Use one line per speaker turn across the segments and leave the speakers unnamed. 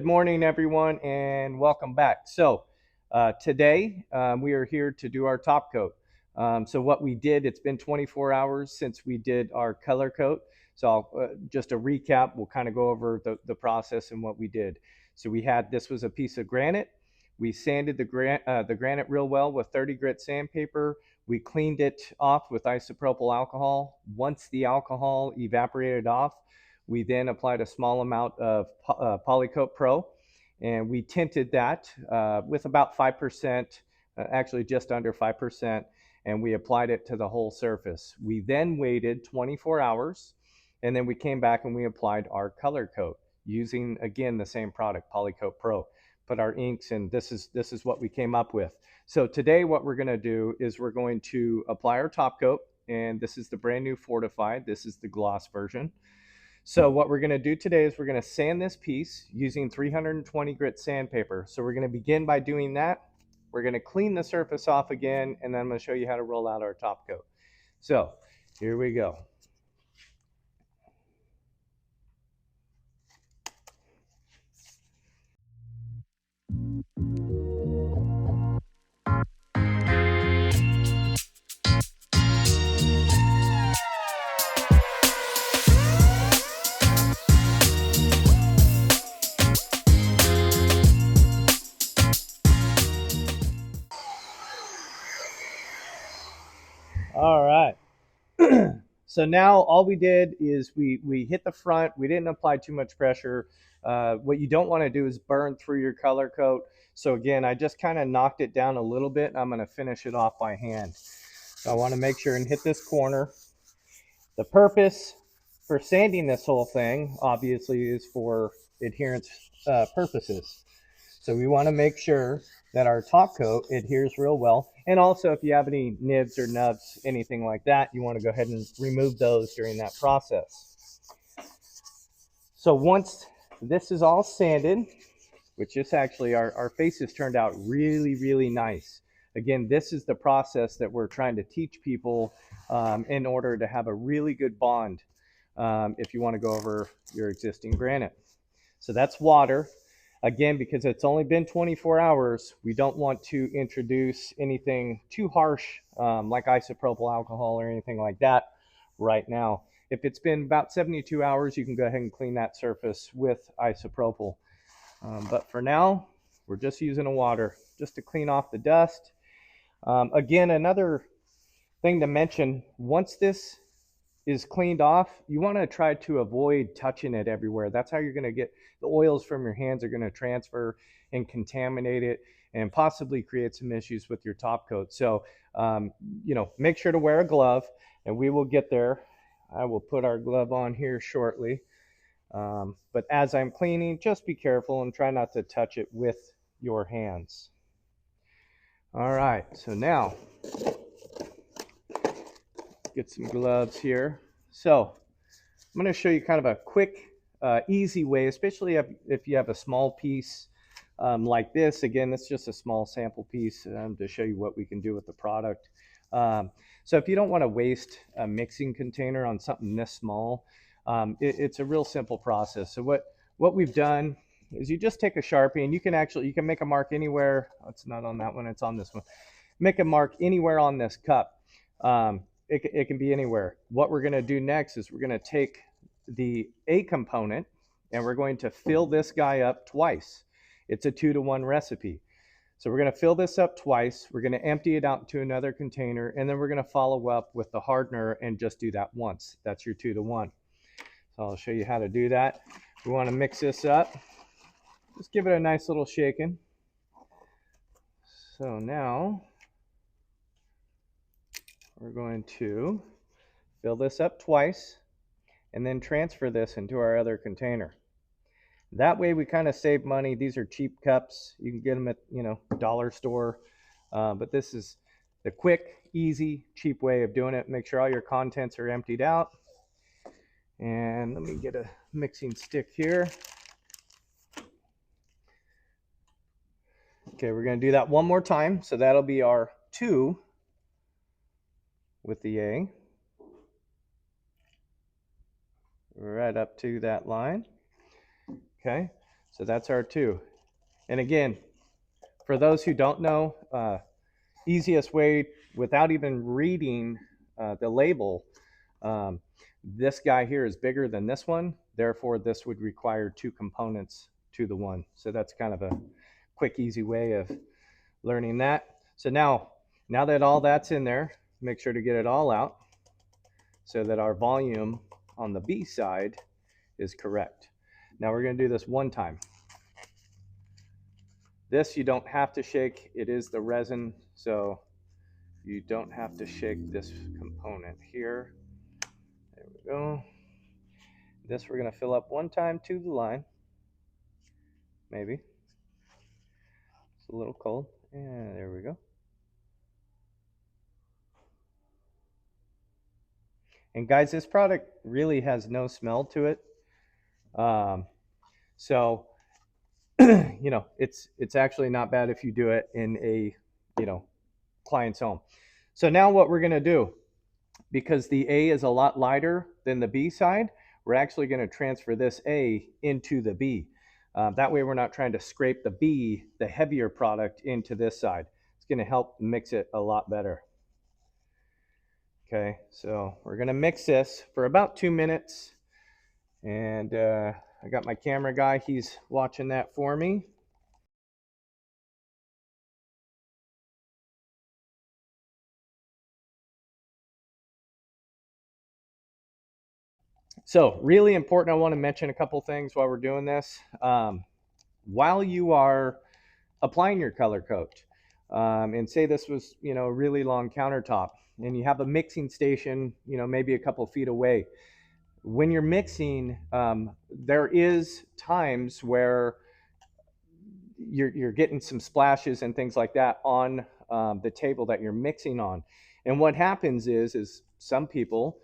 morning, everyone, and welcome back. Today we are here to do our top coat. So what we did, it's been 24 hours since we did our color coat. Just a recap, we'll kind of go over the process and what we did. So this was a piece of granite. We sanded the granite real well with 30 grit sandpaper. We cleaned it off with isopropyl alcohol. Once the alcohol evaporated off, we then applied a small amount of PolyKote Pro, and we tinted that with about 5%, actually just under 5%, and we applied it to the whole surface. We then waited 24 hours, and then we came back and we applied our color coat using, again, the same product, PolyKote Pro. Put our inks, and this is what we came up with. So today what we're going to do is we're going to apply our top coat, and this is the brand new Fortified. This is the gloss version. So what we're going to do today is we're going to sand this piece using 320 grit sandpaper. So we're going to begin by doing that. We're going to clean the surface off again, and then I'm going to show you how to roll out our top coat. So here we go. All right. So now all we did is we hit the front. We didn't apply too much pressure. What you don't want to do is burn through your color coat. So again, I just kind of knocked it down a little bit. I'm going to finish it off by hand. So I want to make sure and hit this corner. The purpose for sanding this whole thing, obviously, is for adherence purposes. So we want to make sure that our top coat adheres real well. And also, if you have any nibs or nubs, anything like that, you want to go ahead and remove those during that process. So once this is all sanded, which is actually, our faces turned out really, really nice. Again, this is the process that we're trying to teach people in order to have a really good bond if you want to go over your existing granite. So that's water. Again, because it's only been 24 hours, we don't want to introduce anything too harsh like isopropyl alcohol or anything like that right now. If it's been about 72 hours, you can go ahead and clean that surface with isopropyl. But for now, we're just using the water just to clean off the dust. Again, another thing to mention, once this is cleaned off, you want to try to avoid touching it everywhere. That's how you're going to get the oils from your hands are going to transfer and contaminate it and possibly create some issues with your top coat. So, make sure to wear a glove, and we will get there. I will put our glove on here shortly. But as I'm cleaning, just be careful and try not to touch it with your hands. All right, so now get some gloves here. So I'm going to show you kind of a quick, easy way, especially if you have a small piece like this. Again, it's just a small sample piece to show you what we can do with the product. So if you don't want to waste a mixing container on something this small, it's a real simple process. So what we've done is you just take a Sharpie, and you can make a mark anywhere. It's not on that one, it's on this one. Make a mark anywhere on this cup. It can be anywhere. What we're going to do next is we're going to take the A component, and we're going to fill this guy up twice. It's a 2-to-1 recipe. So we're going to fill this up twice. We're going to empty it out into another container, and then we're going to follow up with the hardener and just do that once. That's your 2-to-1. So I'll show you how to do that. We want to mix this up. Just give it a nice little shaking. So now we're going to fill this up twice and then transfer this into our other container. That way we kind of save money. These are cheap cups. You can get them at, dollar store. But this is the quick, easy, cheap way of doing it. Make sure all your contents are emptied out. And let me get a mixing stick here. Okay, we're going to do that one more time. So that'll be our 2 with the A. Right up to that line. Okay, So that's our 2. And again, for those who don't know, easiest way without even reading the label, um, this guy here is bigger than this one. Therefore, this would require 2 components to the one. So that's kind of a quick, easy way of learning that. So now that all that's in there, make sure to get it all out so that our volume on the B side is correct. Now we're going to do this one time. This you don't have to shake. It is the resin, so you don't have to shake this component here. There we go. This we're going to fill up one time to the line. Maybe. It's a little cold. And there we go. And guys, this product really has no smell to it. So, you know, it's actually not bad if you do it in a, you know, client's home. So now what we're going to do, because the A is a lot lighter than the B side, we're actually going to transfer this A into the B. That way we're not trying to scrape the B, the heavier product, into this side. It's going to help mix it a lot better. Okay, so we're going to mix this for about 2 minutes. And I got my camera guy. He's watching that for me. So really important, I want to mention a couple things while we're doing this. While you are applying your color coat, and say this was, you know, a really long countertop, and you have a mixing station, you know, maybe a couple feet away. When you're mixing, there is times where you're getting some splashes and things like that on the table that you're mixing on. And what happens is some people,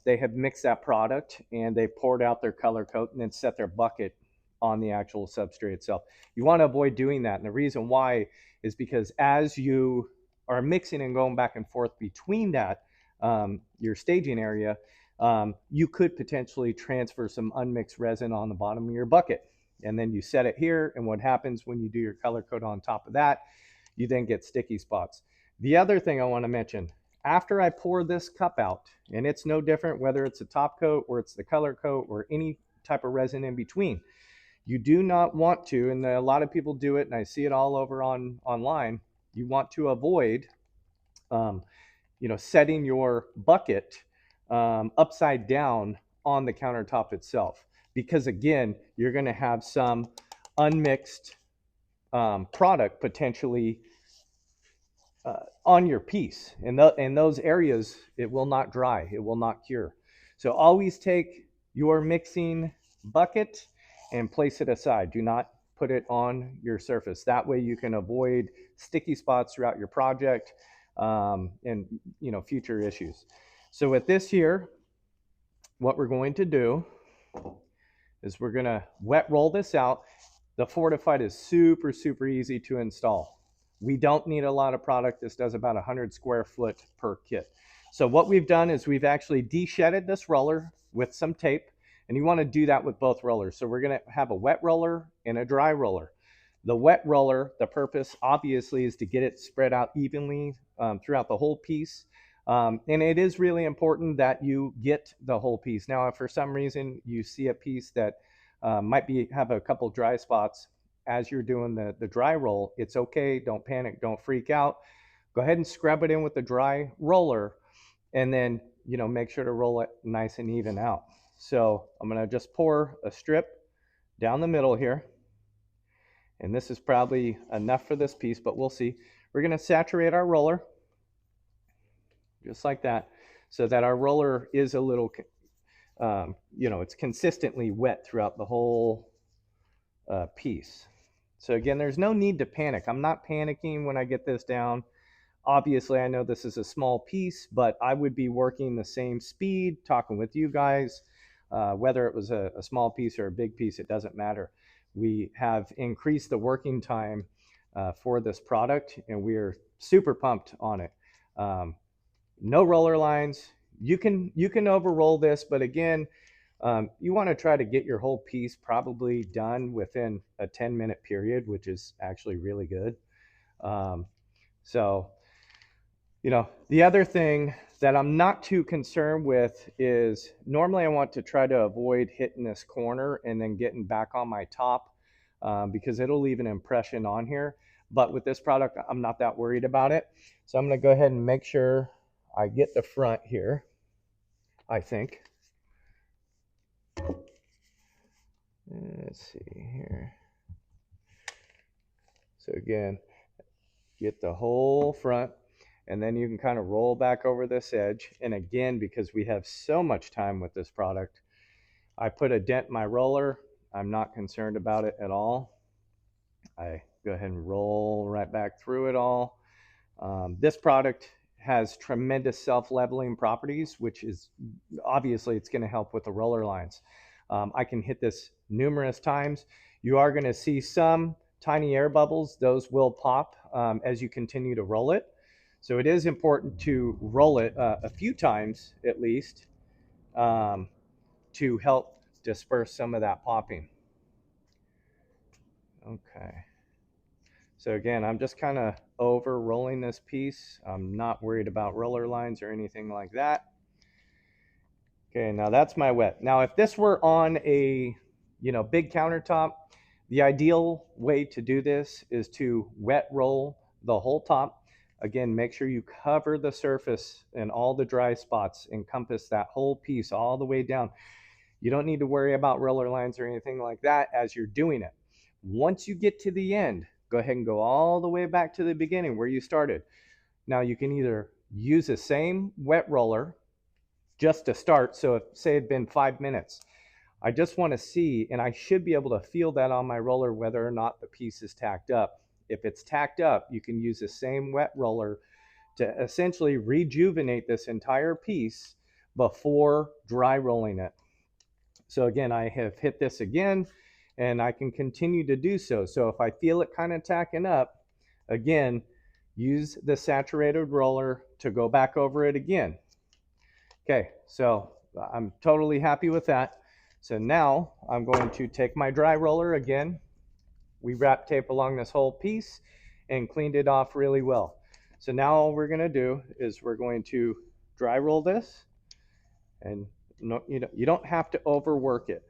they have mixed that product and they poured out their color coat and then set their bucket on the actual substrate itself. You want to avoid doing that. And the reason why is because as you are mixing and going back and forth between that, your staging area, you could potentially transfer some unmixed resin on the bottom of your bucket. And then you set it here, and what happens when you do your color coat on top of that, you then get sticky spots. The other thing I want to mention, after I pour this cup out, and it's no different whether it's a top coat or it's the color coat or any type of resin in between, you do not want to, and a lot of people do it, and I see it all over online, you want to avoid you know, setting your bucket upside down on the countertop itself, because again, you're going to have some unmixed product potentially on your piece. In those areas, it will not dry, it will not cure. So always take your mixing bucket and place it aside. Do not put it on your surface. That way you can avoid sticky spots throughout your project, and, you know, future issues. So with this here, what we're going to do is we're going to wet roll this out. The Fortified is super, super easy to install. We don't need a lot of product. This does about 100 square foot per kit. So what we've done is we've actually de-shedded this roller with some tape, and you want to do that with both rollers. So we're going to have a wet roller and a dry roller. The wet roller, the purpose obviously is to get it spread out evenly throughout the whole piece. And it is really important that you get the whole piece. Now, if for some reason you see a piece that might have a couple dry spots as you're doing the dry roll, it's okay. Don't panic. Don't freak out. Go ahead and scrub it in with the dry roller, and then, you know, make sure to roll it nice and even out. So I'm going to just pour a strip down the middle here. And this is probably enough for this piece, but we'll see. We're going to saturate our roller just like that, so that our roller is a little, you know, it's consistently wet throughout the whole piece. So again, there's no need to panic. I'm not panicking when I get this down. Obviously, I know this is a small piece, but I would be working the same speed, talking with you guys, whether it was a small piece or a big piece, it doesn't matter. We have increased the working time for this product, and we're super pumped on it. No roller lines. You can over roll this, but again, You want to try to get your whole piece probably done within a 10-minute period, which is actually really good. Um, so, the other thing that I'm not too concerned with is normally I want to try to avoid hitting this corner and then getting back on my top because it'll leave an impression on here. But with this product, I'm not that worried about it. So I'm going to go ahead and make sure I get the front here, I think. Let's see here. So again, get the whole front, and then you can kind of roll back over this edge. And again, because we have so much time with this product, I put a dent in my roller. I'm not concerned about it at all. I go ahead and roll right back through it all. This product has tremendous self-leveling properties, which is obviously it's going to help with the roller lines. I can hit this numerous times. You are going to see some tiny air bubbles. Those will pop as you continue to roll it. So it is important to roll it a few times at least to help disperse some of that popping. Okay. So again, I'm just kind of over rolling this piece. I'm not worried about roller lines or anything like that. Okay, now that's my wet. Now, if this were on a, big countertop, the ideal way to do this is to wet roll the whole top. Again, make sure you cover the surface and all the dry spots, encompass that whole piece all the way down. You don't need to worry about roller lines or anything like that as you're doing it. Once you get to the end, go ahead and go all the way back to the beginning where you started. Now you can either use the same wet roller just to start. So if say it had been 5 minutes, I just want to see, and I should be able to feel that on my roller whether or not the piece is tacked up. If it's tacked up, you can use the same wet roller to essentially rejuvenate this entire piece before dry rolling it. So again, I have hit this again, and I can continue to do so. So if I feel it kind of tacking up, again, use the saturated roller to go back over it again. Okay, so I'm totally happy with that. So now I'm going to take my dry roller again. We wrap tape along this whole piece and cleaned it off really well. So now all we're going to do is we're going to dry roll this, and you don't have to overwork it.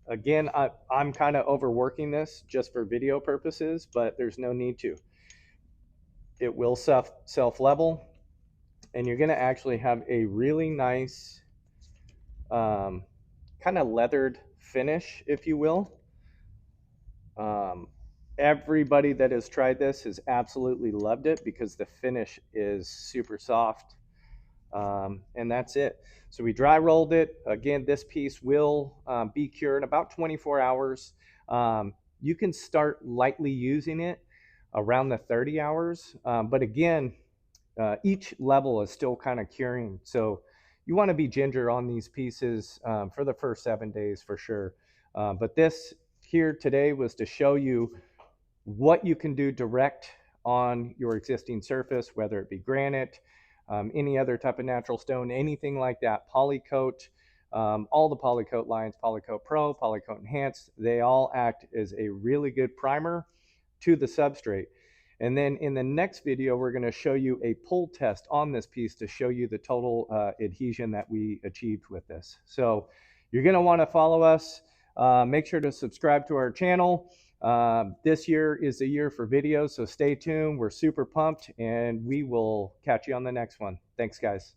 Again, I'm kind of overworking this just for video purposes, but there's no need to. It will self-level, and you're going to actually have a really nice kind of leathered finish, if you will. Everybody that has tried this has absolutely loved it because the finish is super soft. And that's it. So we dry rolled it. Again, this piece will be cured in about 24 hours. You can start lightly using it around the 30 hours. But again, each level is still kind of curing. So you want to be ginger on these pieces for the first 7 days for sure. But this here today was to show you what you can do direct on your existing surface, whether it be granite, any other type of natural stone, anything like that. PolyKote, all the PolyKote lines, PolyKote Pro, PolyKote Enhanced, they all act as a really good primer to the substrate. And then in the next video, we're going to show you a pull test on this piece to show you the total adhesion that we achieved with this. So you're going to want to follow us. Make sure to subscribe to our channel. This year is the year for videos, so stay tuned. We're super pumped, and we will catch you on the next one. Thanks, guys.